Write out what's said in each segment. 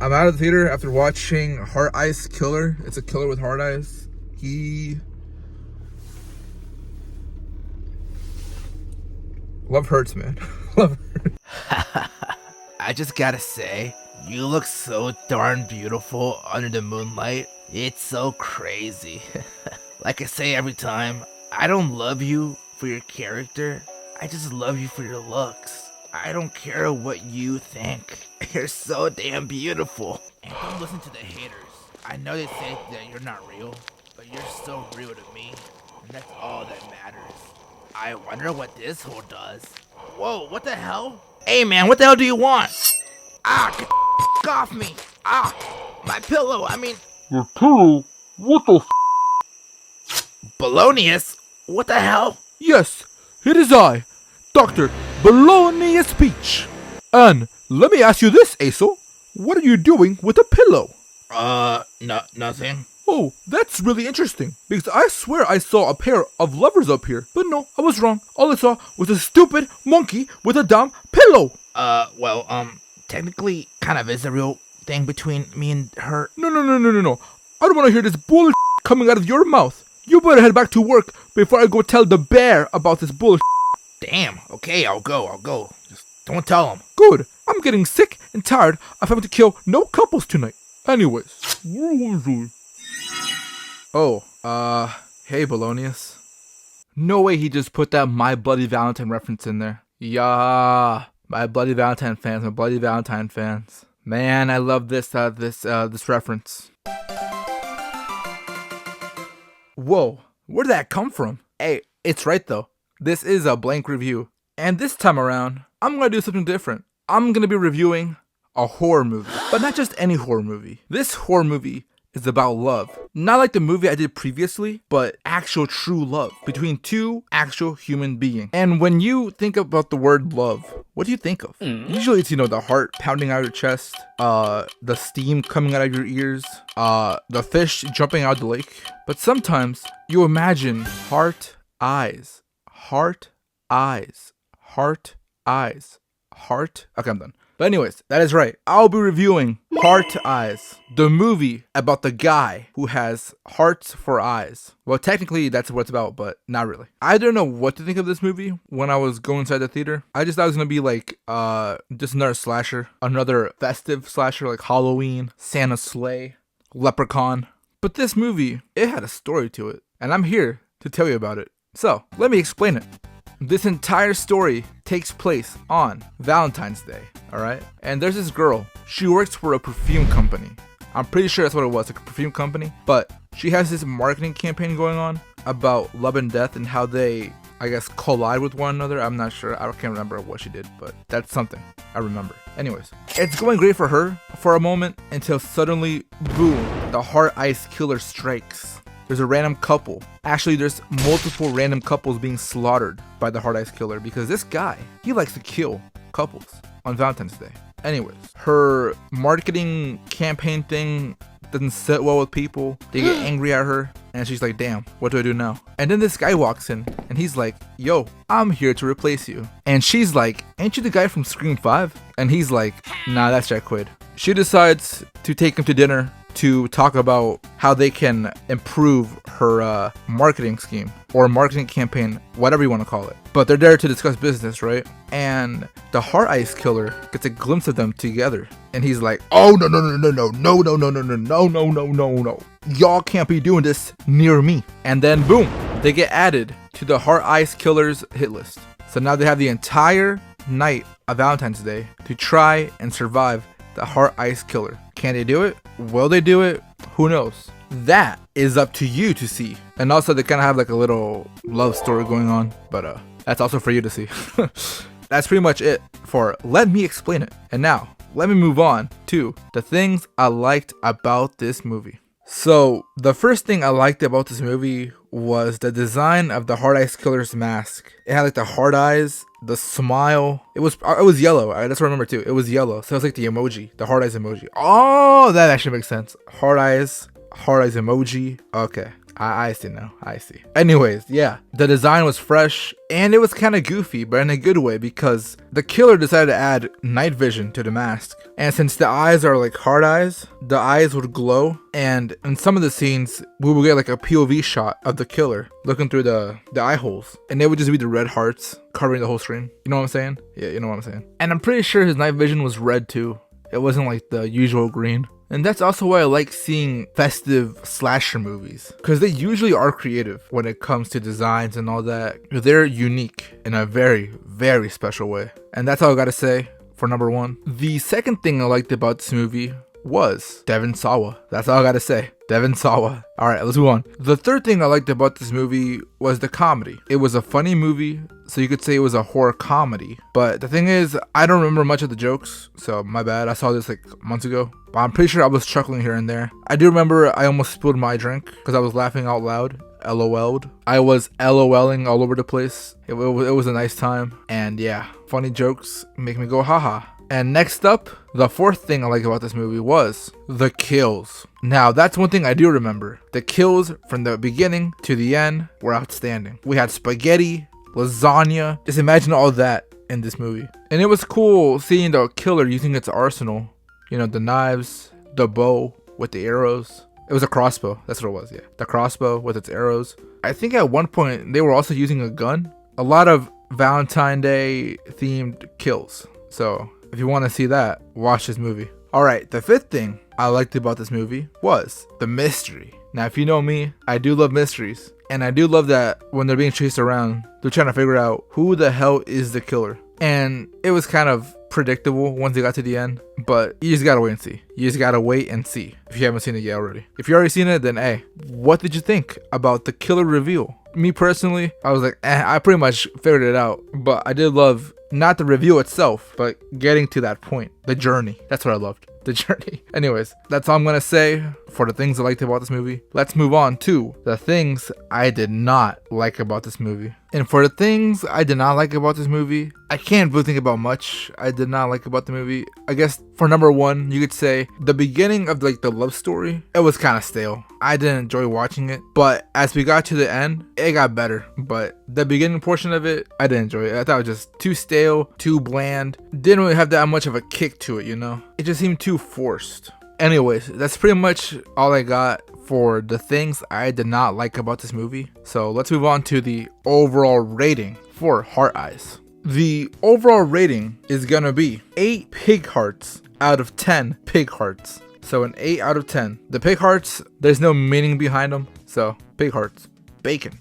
I'm out of the theater after watching Heart Ice Killer. It's a killer with hard eyes. Love hurts, man. Love hurts. I just gotta say, you look so darn beautiful under the moonlight. It's so crazy. Like I say every time, I don't love you for your character. I just love you for your looks. I don't care what you think. You're so damn beautiful. And don't listen to the haters. I know they say that you're not real, but you're so real to me. And that's all that matters. I wonder what this hole does. Whoa, what the hell? Hey man, what the hell do you want? Ah, get off me. Ah, my pillow, Your pillow? What the Bolognius? What the hell? Yes, it is I, Dr. Bolognius Peach. And let me ask you this, Aesol. What are you doing with a pillow? Nothing. Oh, that's really interesting, because I swear I saw a pair of lovers up here. But no, I was wrong. All I saw was a stupid monkey with a damn pillow. Technically, kind of is a real thing between me and her. No. I don't want to hear this bullshit coming out of your mouth. You better head back to work before I go tell the bear about this bullshit. Damn, okay, I'll go. Just don't tell him. Good. I'm getting sick and tired of having to kill no couples tonight. Anyways, where was I? Oh, hey, Bolognius. No way he just put that My Bloody Valentine reference in there. Yeah, My Bloody Valentine fans. Man, I love this reference. Whoa, where did that come from? Hey, it's right though. This is a blank review. And this time around, I'm gonna do something different. I'm gonna be reviewing a horror movie. But not just any horror movie. This horror movie is about love. Not like the movie I did previously, but actual true love between two actual human beings. And when you think about the word love, what do you think of? Usually it's, the heart pounding out of your chest, the steam coming out of your ears, the fish jumping out of the lake. But sometimes you imagine heart, eyes. Okay, I'm done. But anyways, that is right. I'll be reviewing Heart Eyes, the movie about the guy who has hearts for eyes. Well, technically that's what it's about, but not really. I don't know what to think of this movie when I was going inside the theater. I just thought it was gonna be like just another slasher, another festive slasher like Halloween, Santa Sleigh, Leprechaun. But this movie, it had a story to it, and I'm here to tell you about it. So, let me explain it. This entire story takes place on Valentine's Day, alright? And there's this girl. She works for a perfume company. I'm pretty sure that's what it was, like a perfume company. But she has this marketing campaign going on about love and death and how they, I guess, collide with one another. I'm not sure. I can't remember what she did, but that's something I remember. Anyways, it's going great for her for a moment until suddenly, boom, the Heart Ice Killer strikes. There's a random couple. Actually, there's multiple random couples being slaughtered by the Heart Ice Killer because this guy, he likes to kill couples on Valentine's Day. Anyways, her marketing campaign thing doesn't sit well with people. They get angry at her and she's like, damn, what do I do now? And then this guy walks in and he's like, yo, I'm here to replace you. And she's like, ain't you the guy from Scream 5? And he's like, nah, that's Jack Quaid. She decides to take him to dinner to talk about how they can improve her marketing scheme or marketing campaign, whatever you want to call it. But they're there to discuss business, right? And the Heart Ice Killer gets a glimpse of them together. And he's like, oh, no. Y'all can't be doing this near me. And then boom, they get added to the Heart Ice Killer's hit list. So now they have the entire night of Valentine's Day to try and survive the Heart Ice Killer. Can they do it? Will they do it? Who knows? That is up to you to see. And also they kind of have like a little love story going on, but that's also for you to see. That's pretty much it for Let Me Explain It. And now, let me move on to the things I liked about this movie. So, the first thing I liked about this movie was the design of the Heart Ice Killer's mask. It had like the heart eyes, the smile. It was yellow. That's what I remember too. It was yellow. So it was like the emoji, the heart eyes emoji. Oh, that actually makes sense. Heart eyes emoji. Okay. I see now. I see. Anyways, yeah. The design was fresh and it was kind of goofy, but in a good way because the killer decided to add night vision to the mask. And since the eyes are like hard eyes, the eyes would glow. And in some of the scenes, we would get like a POV shot of the killer looking through the eye holes. And they would just be the red hearts covering the whole screen. You know what I'm saying? Yeah, you know what I'm saying. And I'm pretty sure his night vision was red too. It wasn't like the usual green. And that's also why I like seeing festive slasher movies, because they usually are creative when it comes to designs and all that. They're unique in a very, very special way. And that's all I gotta say for number one. The second thing I liked about this movie was Devon Sawa. That's all I gotta say. Devon Sawa. Alright, let's move on. The third thing I liked about this movie was the comedy. It was a funny movie, so you could say it was a horror comedy. But the thing is, I don't remember much of the jokes, so my bad. I saw this like months ago. But I'm pretty sure I was chuckling here and there. I do remember I almost spilled my drink because I was laughing out loud. LOL'd. I was LOLing all over the place. It was a nice time. And yeah, funny jokes make me go haha. And next up, the fourth thing I like about this movie was the kills. Now, that's one thing I do remember. The kills from the beginning to the end were outstanding. We had spaghetti, lasagna. Just imagine all that in this movie. And it was cool seeing the killer using its arsenal. You know, the knives, the bow with the arrows. It was a crossbow. That's what it was, yeah. The crossbow with its arrows. I think at one point they were also using a gun. A lot of Valentine Day themed kills. So if you want to see that, watch this movie. Alright, the fifth thing I liked about this movie was the mystery. Now, if you know me, I do love mysteries. And I do love that when they're being chased around, they're trying to figure out who the hell is the killer. And it was kind of predictable once they got to the end, but you just gotta wait and see. You just gotta wait and see if you haven't seen it yet already. If you already seen it, then hey, what did you think about the killer reveal? Me personally, I was like, I pretty much figured it out, but I did love not the reveal itself, but getting to that point, the journey. That's what I loved. The journey. Anyways, that's all I'm gonna say for the things I liked about this movie. Let's move on to the things I did not like about this movie. And for the things I did not like about this movie, I can't really think about much I did not like about the movie. I guess for number one, you could say the beginning of like the love story, it was kind of stale. I didn't enjoy watching it, but as we got to the end, it got better. But the beginning portion of it, I didn't enjoy it. I thought it was just too stale, too bland. Didn't really have that much of a kick to it, you know? It just seemed too forced. Anyways, that's pretty much all I got for the things I did not like about this movie. So let's move on to the overall rating for Heart Eyes. The overall rating is gonna be 8 pig hearts out of 10 pig hearts. So an 8 out of 10. The pig hearts, there's no meaning behind them. So pig hearts, bacon,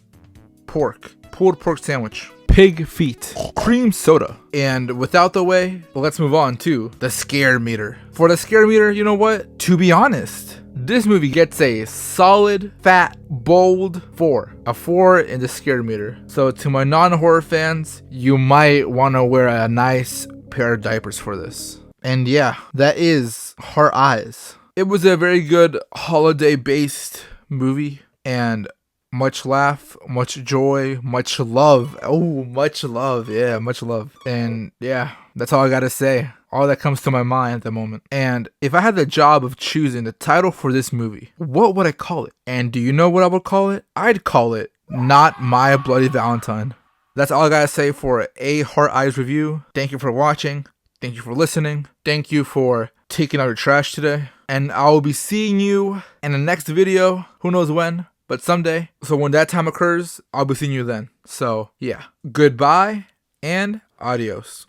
pork, pulled pork sandwich, pig feet, cream soda. And without the way, let's move on to the scare meter. For the scare meter, you know what? To be honest, this movie gets a solid, fat, bold 4. A 4 in the scare meter. So to my non-horror fans, you might want to wear a nice pair of diapers for this. And yeah, that is Heart Eyes. It was a very good holiday-based movie. And much laugh, much joy, much love. Oh, much love. Yeah, much love. And yeah, that's all I gotta say. All that comes to my mind at the moment. And if I had the job of choosing the title for this movie, what would I call it? And do you know what I would call it? I'd call it Not My Bloody Valentine. That's all I gotta say for a Heart Eyes review. Thank you for watching. Thank you for listening. Thank you for taking out your trash today. And I will be seeing you in the next video. Who knows when? But someday. So when that time occurs, I'll be seeing you then. So yeah, goodbye and adios.